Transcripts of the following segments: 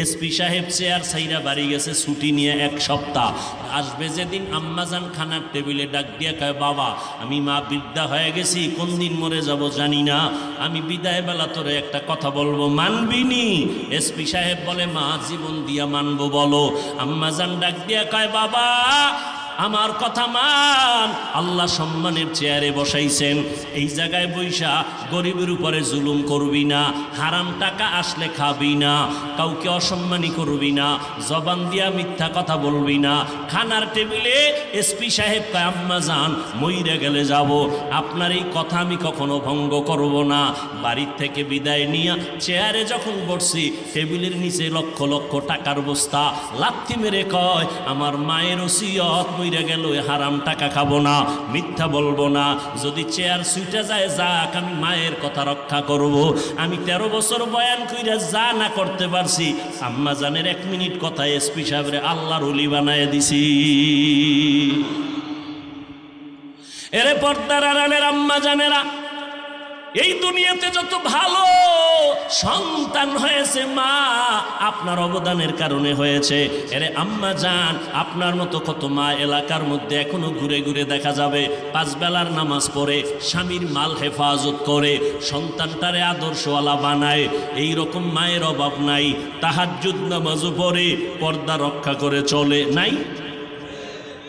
SP সাহেব chair সাইরা বাড়ি গেছে ছুটি নিয়ে এক সপ্তাহ আসবে যেদিন আম্মাজান খানার টেবিলে ডাক দিয়ে কয়, বাবা আমি মা বৃদ্ধা হয়ে গেছি, কোন দিন মরে যাব জানি না, আমি বিদায় বেলা তোরে একটা কথা বলবো, মানবিনি? এসপি সাহেব বলে, মা জীবন দিয়া মানবো, বলো। আম্মাজান ডাক দিয়ে কয়, বাবা আমার কথা মান, আল্লাহ সম্মানের চেয়ারে বসাইছেন, এই জায়গায় বৈশা গরিবের উপরে জুলুম করবি না, হারাম টাকা আসলে খাবি না, কাউকে অসম্মানী করবি না, জবান দিয়া মিথ্যা কথা বলবি না। খানার টেবিলে এসপি সাহেব কয়, আম্মা যান মইরে গেলে যাব, আপনার এই কথা আমি কখনো ভঙ্গ করব না। বাড়ির থেকে বিদায় নিয়ে চেয়ারে যখন বসছি, টেবিলের নিচে লক্ষ লক্ষ টাকার বস্তা, লাথি মেরে কয়, আমার মায়ের ওসিয়ত মইরে গেল, হারাম টাকা খাবো না, মিথ্যা বলবো না, যদি চেয়ার ছুটে যায় যাক, আমি মায়ের কথা রক্ষা করব। আমি 13 বছর বয়ান কইরা যা না করতে পারছি, আম্মা জানের 1 মিনিট কথা এসপি সাহেবরে আল্লাহর ওলি বানায় দিছি। এরে পর্দার আড়ালের আম্মা জানেরা, এই দুনিয়াতে যত ভালো সন্তান হয়েছে মা আপনার অবদানের কারণে হয়েছে। এরে আম্মা জান, আপনার মতো কত মা এলাকার মধ্যে এখনো ঘুরে ঘুরে দেখা যাবে, 5 বেলার নামাজ পড়ে, স্বামীর মাল হেফাজত করে, সন্তানটারে আদর্শওয়ালা বানায়, এই রকম মায়ের অভাব নাই। তাহাজ্জুদ নামাজও পড়ে, পর্দা রক্ষা করে চলে, নাই?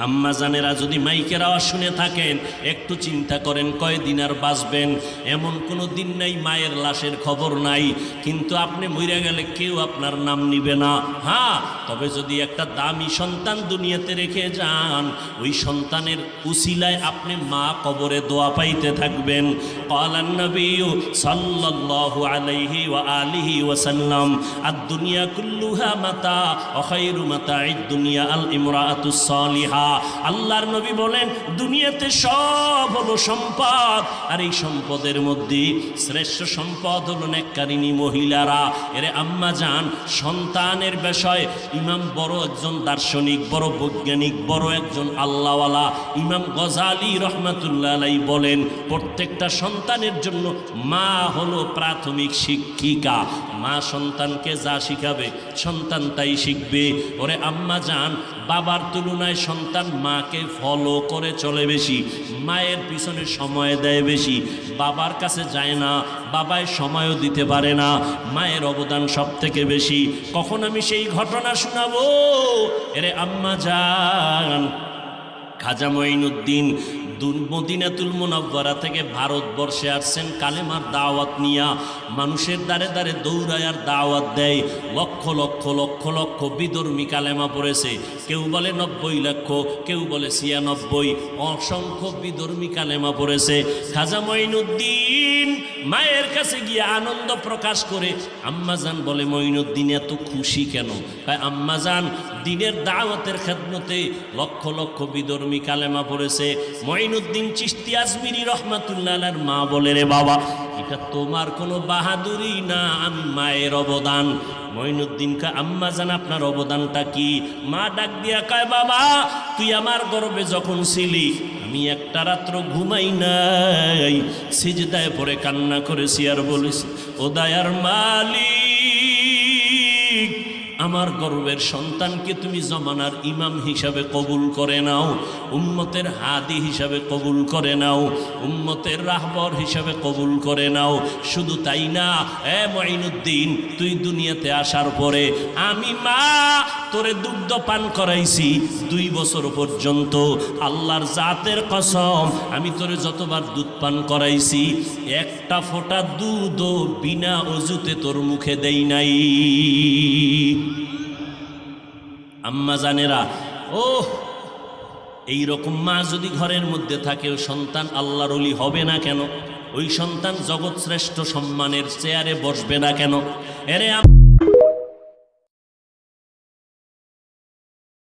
আম্মা জানেরা, যদি মাইকের আওয়াজ শুনে থাকেন একটু চিন্তা করেন, কয়দিন আর বাঁচবেন? এমন কোনো দিন নাই মায়ের লাশের খবর নাই, কিন্তু আপনি মরে গেলে কেউ আপনার নাম নিবে না। হ্যাঁ, তবে যদি একটা দামি সন্তান দুনিয়াতে রেখে যান, ওই সন্তানের উসিলায় আপনি মা কবরে দোয়া পাইতে থাকবেন। ক্বালান নবী সাল্লাল্লাহু আলাইহি ওয়া আলিহি ওয়া সাল্লাম, আদ-দুনিয়া কুল্লুহা মাতা ওয়া খায়রু মাতা'id দুনিয়া আল ইমরাআতুস সালিহা। আল্লাহর নবী বলেন, দুনিয়াতে সব হলো সম্পদ, আর এই সম্পদের মধ্যে শ্রেষ্ঠ সম্পদ হলো নেককারিনী মহিলারা। এরে আম্মা জান, সন্তানের বিষয় ইমাম বড় একজন দার্শনিক, বড় বৈজ্ঞানিক, বড় একজন আল্লাহওয়ালা ইমাম গজালি রহমাতুল্লাহ আলাইহি বলেন, প্রত্যেকটা সন্তানের জন্য মা হলো প্রাথমিক শিক্ষিকা। মা সন্তানকে যা শিখাবে সন্তান তাই শিখবে। ওরে আম্মা জান, বাবার তুলনায় সন্তান মাকে ফলো করে চলে বেশি, মায়ের পিছনে সময় দেয় বেশি, বাবার কাছে যায় না, বাবায় সময়ও দিতে পারে না, মায়ের অবদান সব থেকে বেশি। কখন আমি সেই ঘটনা শোনাবো? এরে আম্মা জান, খাজা মঈনুদ্দিন মদিনাতুল মুনাওয়ারা থেকে ভারতবর্ষে আসছেন কালেমার দাওয়াত নিয়া, মানুষের দ্বারে দ্বারে দৌড়ায় আর দাওয়াত দেয়। লক্ষ লক্ষ লক্ষ লক্ষ বিধর্মী কালেমা পড়েছে, কেউ বলে 90 লক্ষ, কেউ বলে 96, অসংখ্য বিধর্মী কালেমা পড়েছে। খাজা মঈনুদ্দিন মায়ের কাছে গিয়ে আনন্দ প্রকাশ করে। আম্মাজান বলে, মঈনুদ্দিন এত খুশি কেন? আম্মাজান, দিনের দাওয়াতের খেদমতে লক্ষ লক্ষ বিধর্মী কালেমা পড়েছে। মঈনুদ্দিন চিশতি আজমিরি রহমাতুল্লাহ আলাইহির মা বলে, রে বাবা, এটা তোমার কোনো বাহাদুরি না, আমি মায়ের অবদান। মঈনুদ্দিন কা, আম্মা জান আপনার অবদানটা কি? মা ডাক দিয়া কয়, বাবা তুই আমার গর্ভে যখন ছিলি আমি একটা রাত্র ঘুমাই নাই, সিজদায় পড়ে কান্না করেছি আর বলেছি, ও দয়ার মালিক, আমার গর্বের সন্তানকে তুমি জমানার ইমাম হিসাবে কবুল করে নাও, উম্মতের হাদি হিসাবে কবুল করে নাও, উম্মতের রাহবর হিসাবে কবুল করে নাও। শুধু তাই না, এ মঈনুদ্দিন, তুই দুনিয়াতে আসার পরে আমি মা তোরে দুগ্ধ পান করাইছি 2 বছর পর্যন্ত। আল্লাহর জাতের কসম, আমি তোরে যতবার দুধ পান করাইছি, একটা ফোঁটা দুধও বিনা অজুতে তোর মুখে দেই নাই। আম্মা জানেরা, এই রকম মা যদি ঘরের মধ্যে থাকে, ওই সন্তান আল্লাহর ওলি হবে না কেন? ওই সন্তান জগৎ শ্রেষ্ঠ সম্মানের চেয়ারে বসবে না কেন? এরে